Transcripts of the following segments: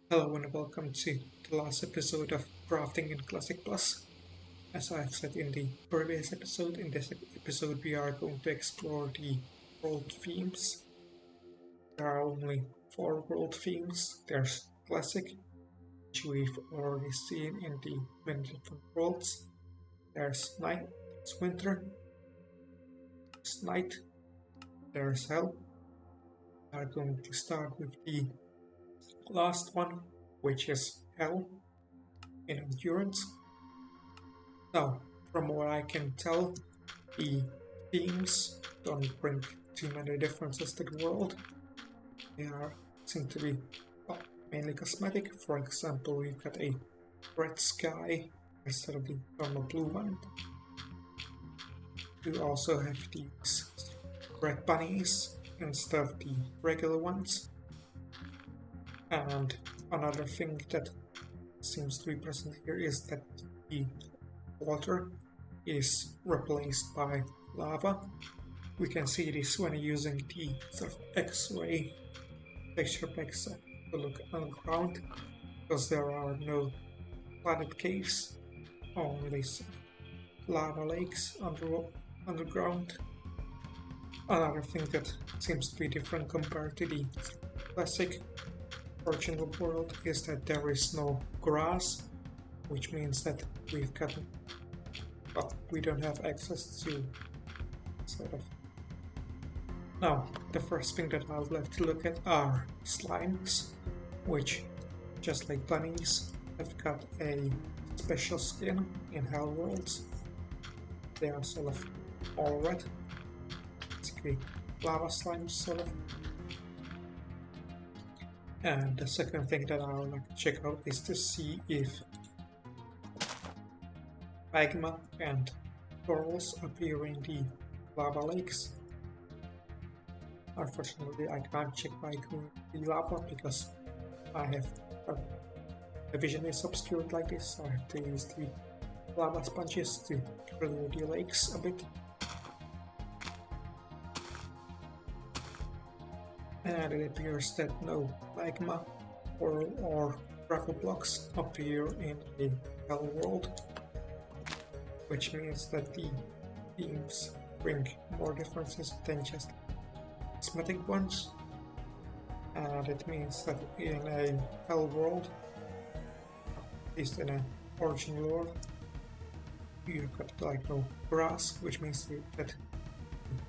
Hello and welcome to the last episode of Crafting in Classic Plus. As I've said in the previous episode, in this episode we are going to explore the world themes. There are only four world themes. There's Classic, which we've already seen in the many different worlds. There's Night, there's Winter, there's Night, there's Hell. We are going to start with the last one, which is Hell in Endurance. Now, from what I can tell, the themes don't bring too many differences to the world. They seem to be mainly cosmetic. For example, we've got a red sky instead of the normal blue one. You also have these red bunnies instead of the regular ones. And another thing that seems to be present here is that the water is replaced by lava. We can see this when using the sort of X-ray texture packs to look underground, because there are no planet caves, only lava lakes underground. Another thing that seems to be different compared to the classic original world is that there is no grass, which means that we don't have access to sort of. Now, the first thing that I would like to look at are slimes, which, just like bunnies, have got a special skin in Hell worlds. They are sort of all red, basically lava slimes, sort of. And the second thing that I would like to check out is to see if magma and corals appear in the lava lakes. Unfortunately, I can't check by the lava because the vision is obscured like this, so I have to use the lava sponges to clear the lakes a bit. And it appears that no magma, coral or gravel blocks appear in the Hell world, which means that the themes bring more differences than just cosmetic ones. And it means that in a Hell world, at least in an original world, you've got like no grass, which means that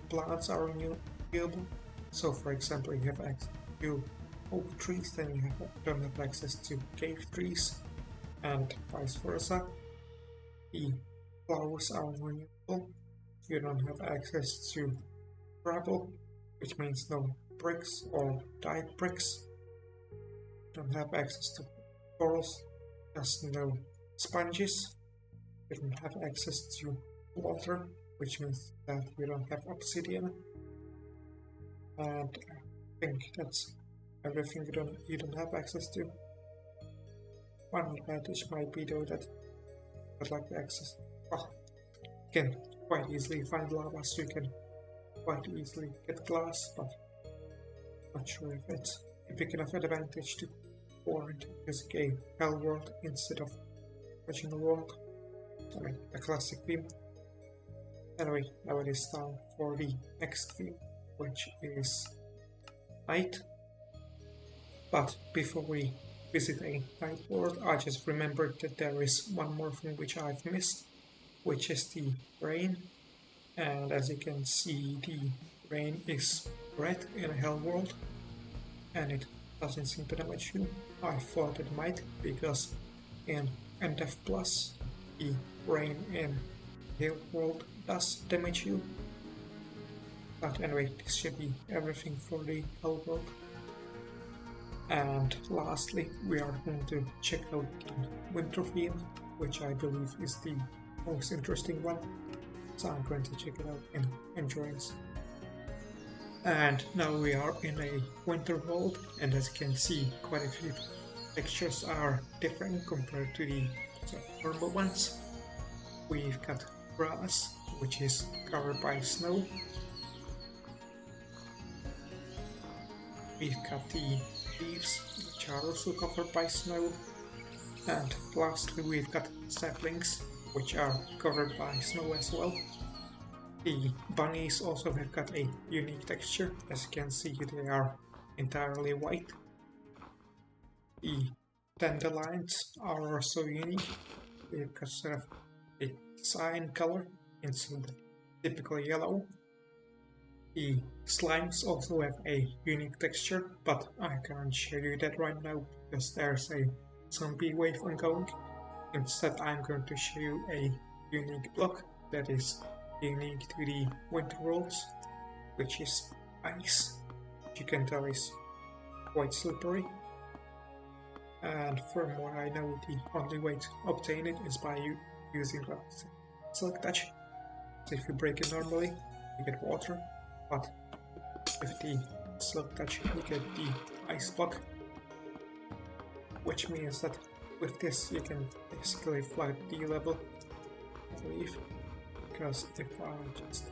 plants are renewable. So for example, you have access to oak trees, then you don't have access to cave trees, and vice versa. The flowers are renewable. You don't have access to gravel, which means no bricks or dyed bricks. You don't have access to corals, just no sponges. You don't have access to water, which means that you don't have obsidian. And I think that's everything you don't have access to. One advantage might be though that I'd like to access. Well, you can quite easily find lava, so you can quite easily get glass, but I'm not sure if it's a big enough advantage to warrant using a Hell world instead of original world. I mean, a classic theme. Anyway, now it is time for the next theme, which is night. But before we visit a night world, I just remembered that there is one more thing which I've missed, which is the rain. And as you can see, the rain is red in a Hell world, and it doesn't seem to damage you. I thought it might, because in NDEF Plus, the rain in Hell world does damage you. But anyway, this should be everything for the Hell world. And lastly, we are going to check out the winter theme, which I believe is the most interesting one. So I'm going to check it out in Endurance. And now we are in a winter world, and as you can see, quite a few textures are different compared to the normal ones. We've got grass, which is covered by snow. We've got the leaves, which which are also covered by snow. And lastly we've got saplings, which are covered by snow as well. The bunnies also have got a unique texture. As you can see, they are entirely white. The dandelions are also unique. They've got sort of a cyan color instead of the typical yellow. The slimes also have a unique texture, but I can't show you that right now because there's a zombie wave ongoing. Instead, I'm going to show you a unique block that is unique to the winter worlds, which is ice. Which you can tell is quite slippery. And from what I know, the only way to obtain it is by using the silk touch. So if you break it normally, you get water, but with the silk touch you get the ice block, which means that with this you can basically fly the level, I believe, because if I just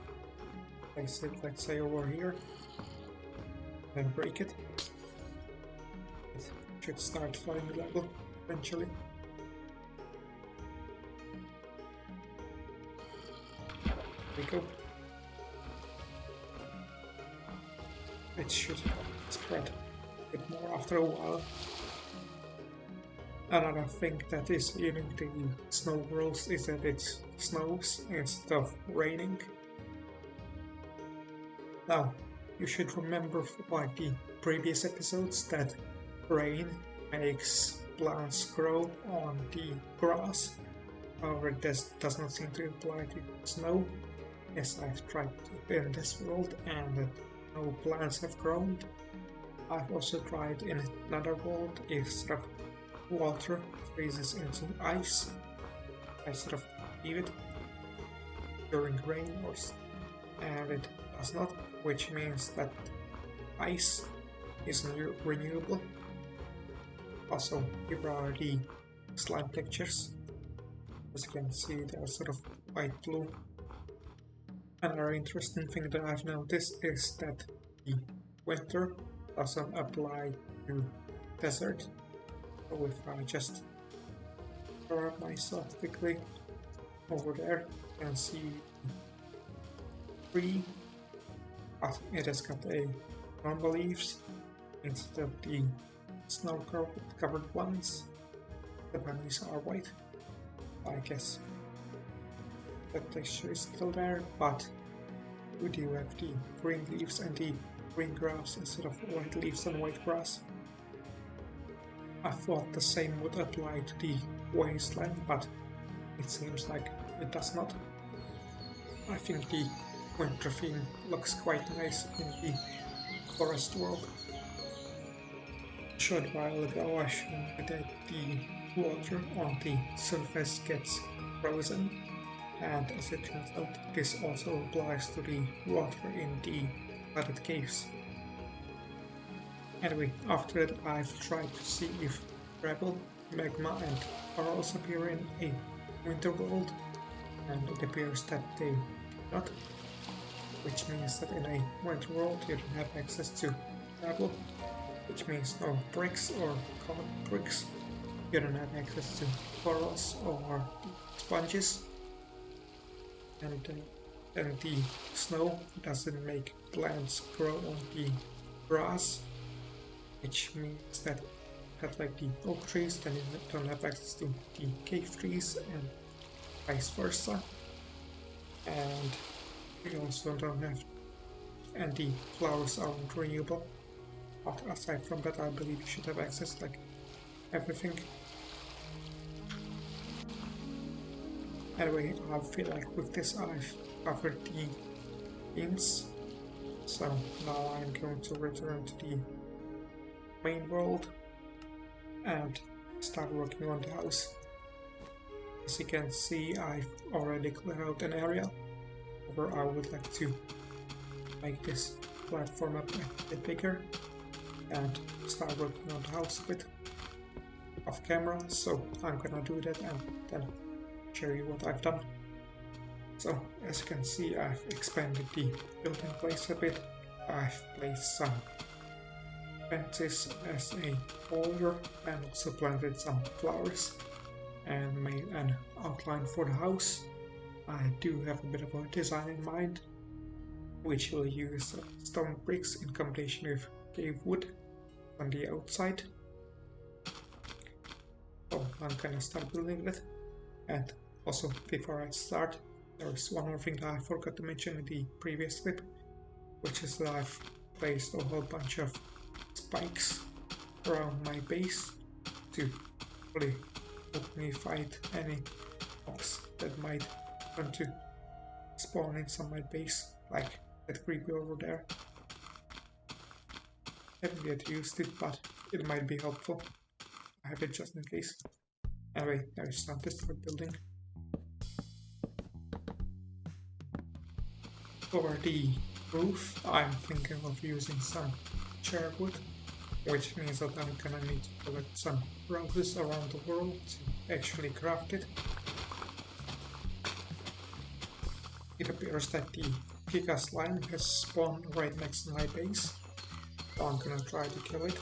place it, let's say over here, and break it, it should start flying the level eventually. There we go. It should spread a bit more after a while. Another thing that is unique to snow worlds is that it snows instead of raining. Now, you should remember like the previous episodes that rain makes plants grow on the grass. However, this does not seem to apply to snow, as I've tried in this world and no plants have grown. I've also tried in another world if sort of water freezes into ice. I sort of leave it during rain and it does not, which means that ice is renewable. Also, here are the slime textures. As you can see, they are sort of light blue. Another interesting thing that I've noticed is that the winter doesn't apply to desert. So if I just throw myself quickly over there, you can see the tree, but it has got a normal leaves instead of the snow covered ones. The bunnies are white. I guess the texture is still there, but we do have the green leaves and the green grass instead of white leaves and white grass. I thought the same would apply to the wasteland, but it seems like it does not. I think the winter theme looks quite nice in the forest world. A short while ago I showed that the water on the surface gets frozen, and as it turns out this also applies to the water in the flooded caves. Anyway, after that I've tried to see if gravel, magma and corals appear in a winter world, and it appears that they do not, which means that in a winter world you don't have access to gravel, which means no bricks or common bricks. You don't have access to corals or sponges, and the snow doesn't make plants grow on the grass, which means that like the oak trees, then you don't have access to the cave trees and vice versa. And you also don't have, and the flowers aren't renewable. But aside from that, I believe you should have access to like everything. Anyway, I feel like with this I've covered the themes, so now I'm going to return to the main world and start working on the house. As you can see, I've already cleared out an area where I would like to make this platform a bit bigger and start working on the house a bit off camera, so I'm gonna do that and then show you what I've done. So as you can see, I've expanded the building place a bit. I've placed some fences as a border and also planted some flowers and made an outline for the house. I do have a bit of a design in mind, which will use stone bricks in combination with cave wood on the outside. So I'm gonna start building it. And also, before I start, there is one more thing that I forgot to mention in the previous clip, which is that I've placed a whole bunch of spikes around my base to really help me fight any mobs that might want to spawn inside my base, like that creeper over there. Haven't yet used it, but it might be helpful. I have it just in case. Anyway, now it's time to start building. For the roof, I'm thinking of using some chair wood, which means that I'm gonna need to collect some roses around the world to actually craft it. It appears that the Giga Slime has spawned right next to my base, so I'm gonna try to kill it.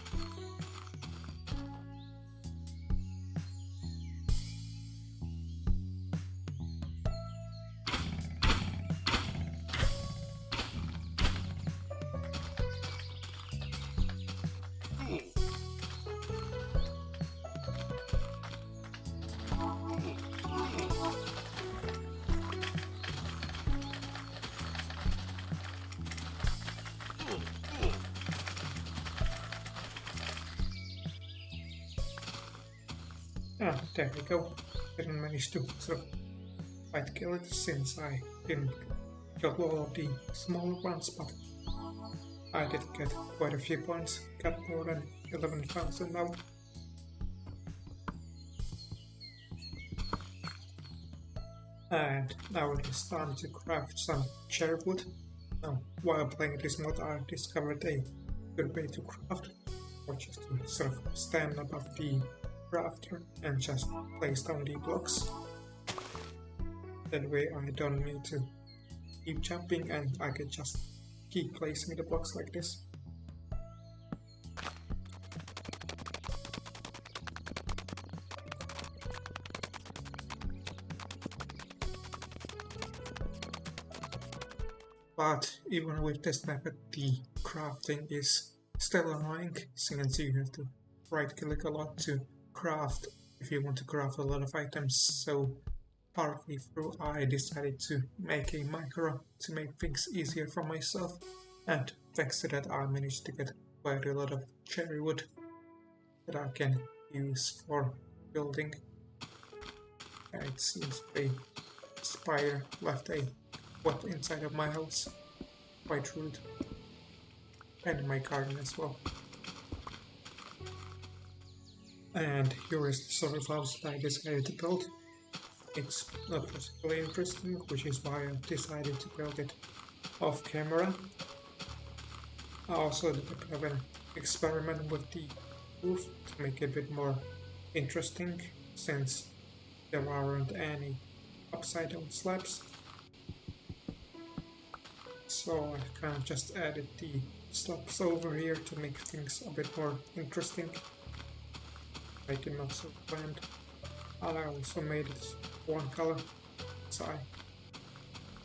Ah, there we go. Didn't manage to sort of quite kill it since I didn't kill all of the smaller ones, but I did get quite a few points. Got more than 11,000 now. And now it is time to craft some cherry wood. Now, while playing this mod, I discovered a good way to craft, or just to sort of stand above the crafter and just place down the blocks. That way I don't need to keep jumping and I can just keep placing the blocks like this. But even with this method, the crafting is still annoying, since you have to right click a lot to craft if you want to craft a lot of items. So partly through I decided to make a micro to make things easier for myself, and thanks to that I managed to get quite a lot of cherry wood that I can use for building. And it seems a spider left a web inside of my house, quite rude, and in my garden as well. And here is the sort of house that I decided to build. It's not particularly interesting, which is why I decided to build it off camera. I also did a bit of an experiment with the roof to make it a bit more interesting, since there aren't any upside down slabs. So I kind of just added the slabs over here to make things a bit more interesting, make it not so bland. And I also made it one color, so I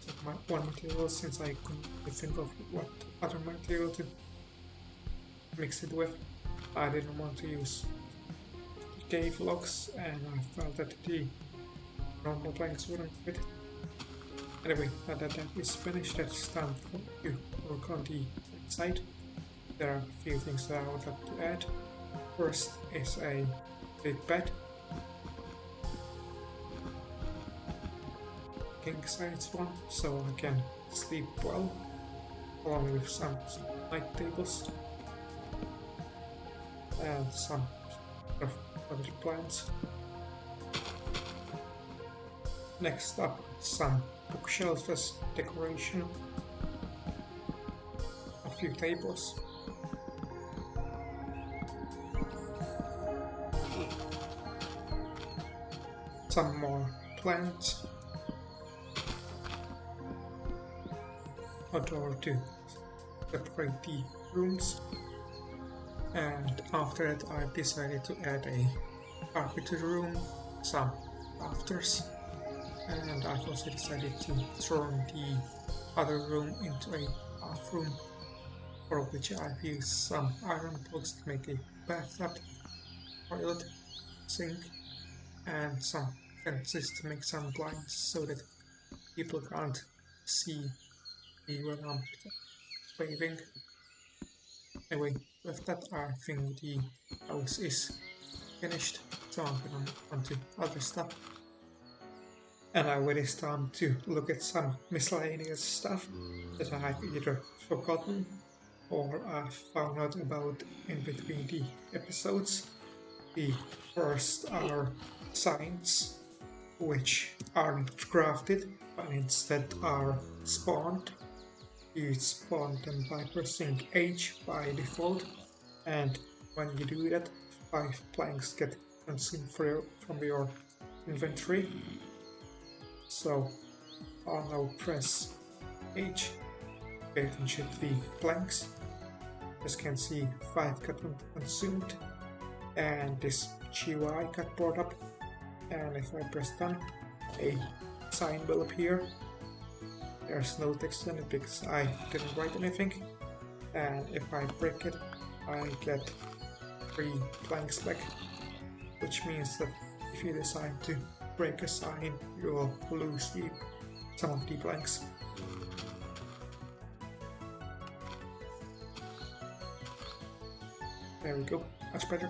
took my one material since I couldn't think of what other material to mix it with. I didn't want to use cave logs, and I felt that the normal planks wouldn't fit. Anyway, now that that is finished, it's time for you to work on the inside. There are a few things that I would like to add. First is a big bed, king size one, so I can sleep well, along with some night tables and some other plants. Next up, some bookshelves as decoration, a few tables, some more plants, a door to separate the rooms, And after that I decided to add a carpet to the room, some rafters, and I've also decided to turn the other room into a bathroom, for which I've used some iron blocks to make a bathtub, toilet, sink, and some fences to make some blinds so that people can't see me when I'm waving. Anyway, with that I think the house is finished, so I'm gonna move on to other stuff. And now it is time to look at some miscellaneous stuff that I've either forgotten or I've found out about in between the episodes. The first are signs, which aren't crafted but instead are spawned. You spawn them by pressing H by default, and when you do that, 5 planks get consumed from your inventory. So I'll now press H, pay attention to the planks. As you can see, 5 got consumed, and this GUI got brought up. And if I press done, a sign will appear. There's no text in it because I didn't write anything. And if I break it, I get 3 planks back, which means that if you decide to break a sign, you will lose some of the planks. There we go, much better.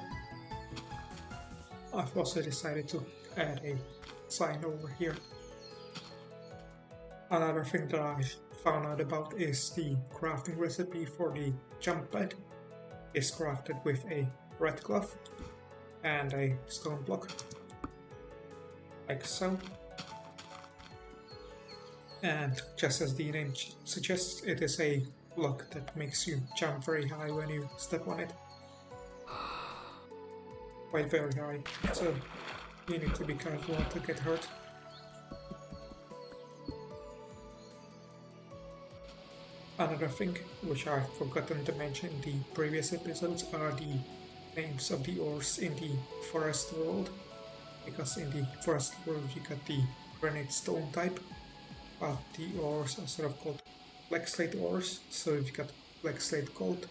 I've also decided to add a sign over here. Another thing that I've found out about is the crafting recipe for the jump pad is crafted with a red cloth and a stone block, like so. And just as the name suggests, it is a block that makes you jump very high when you step on it. Quite very high, so you need to be careful not to get hurt. Another thing which I've forgotten to mention in the previous episodes are the names of the ores in the forest world, because in the forest world you got the granite stone type, but the ores are sort of called black slate ores, so you've got black slate gold,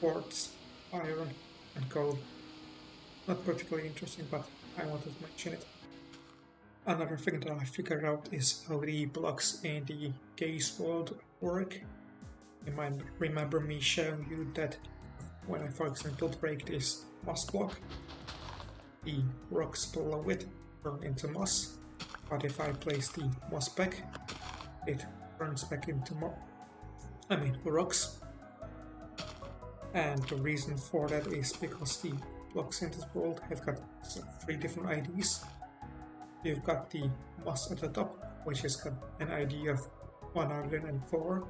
quartz, iron, and coal. Not particularly interesting, but I wanted to mention it. Another thing that I figured out is how the blocks in the case world work. You might remember me showing you that when I, for example, break this moss block, the rocks below it turn into moss, but if I place the moss back, it turns back into rocks. And the reason for that is because the blocks in this world have got 3 different IDs. You've got the moss at the top, which has got an ID of 104,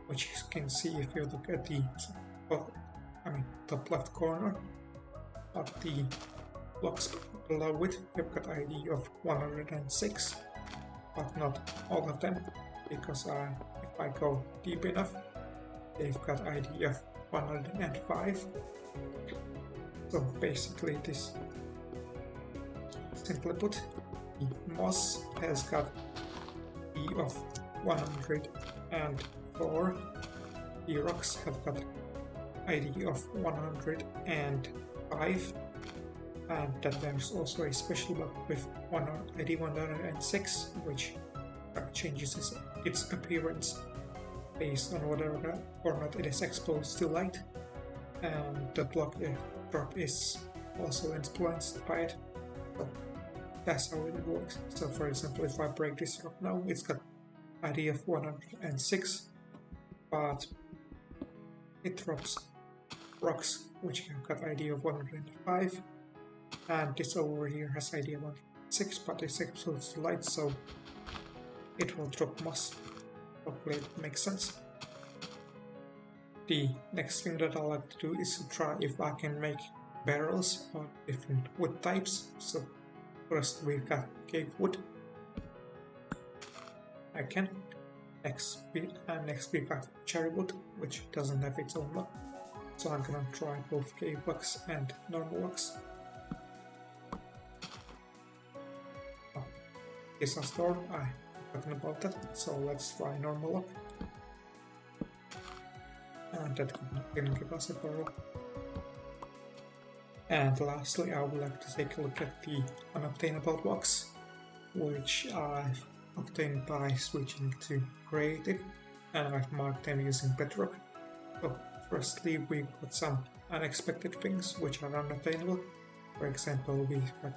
which you can see if you look at the top left corner. But the blocks below it have got ID of 106, but not all of them, because if I go deep enough, they've got ID of 105. So basically this, simply put, the moss has got E of 104, the rocks have got ID of 105, and then there's also a special block with ID 106, which changes its appearance based on whether or not it is exposed to light, and the block drop is also influenced by it. So that's how it works. So for example, if I break this rock now, it's got ID of 106, but it drops rocks which have got ID of 105, and this over here has ID of 106, but it's exposed to light, so it will drop moss. Hopefully it makes sense. The next thing that I like to do is to try if I can make barrels of different wood types. So first we've got cave wood. I can. Next we got cherry wood, which doesn't have its own So I'm gonna try both cave blocks and normal blocks. Oh, this is stored. I forgot about that. So let's try normal block. And that didn't give us a burrow. And lastly, I would like to take a look at the unobtainable blocks, which I've obtained by switching to creative, and I've marked them using bedrock. So firstly, we've got some unexpected things which are unobtainable. For example, we've got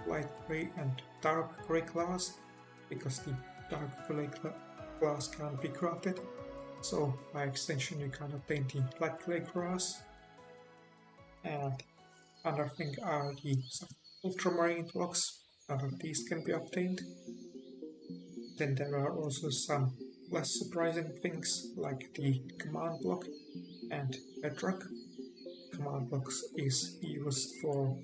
light gray and dark gray glass, because the dark gray glass can't be crafted. So by extension, you can obtain the light gray glass. And another thing are the ultramarine blocks. None of these can be obtained. Then there are also some less surprising things like the command block and bedrock. Command blocks is used for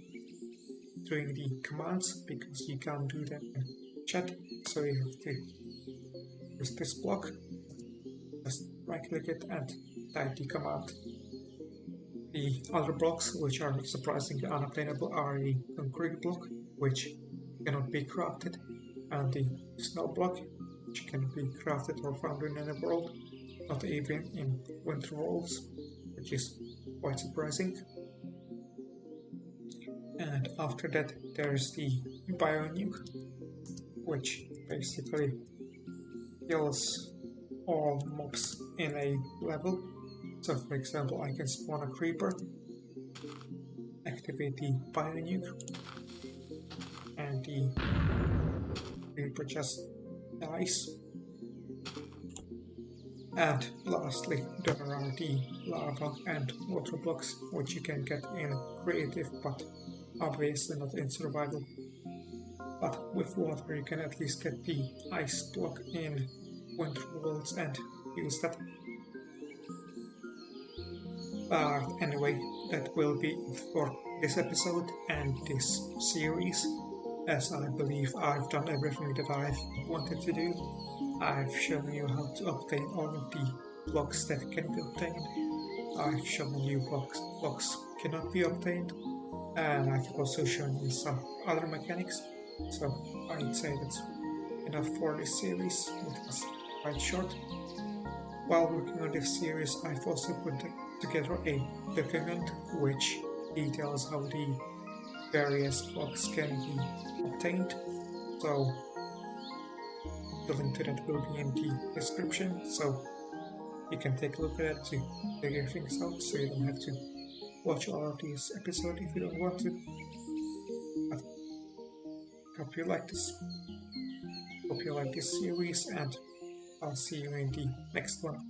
doing the commands because you can't do them in chat, so you have to use this block. Just right click it and type the command. The other blocks, which are surprisingly unobtainable, are the concrete block, which cannot be crafted, and the snow block, which can be crafted or found in any world, not even in winter worlds, which is quite surprising. And after that, there's the bio-nuke, which basically kills all mobs in a level. So for example, I can spawn a creeper, activate the bio-nuke, and the creeper just dies. And lastly, there are the lava and water blocks, which you can get in creative, but obviously not in survival. But with water you can at least get the ice block in winter worlds and use that. But anyway, that will be it for this episode and this series, as I believe I've done everything that I've wanted to do. I've shown you how to obtain all of the blocks that can be obtained. I've shown you blocks cannot be obtained, and I've also shown you some other mechanics. So I'd say that's enough for this series. It was quite short. While working on this series, I've also put together a document which details how the various blocks can be obtained. So the link to that will be in the description, so you can take a look at it to figure things out, so you don't have to watch all of these episodes if you don't want to. But hope you like this. Hope you like this series, and I'll see you in the next one.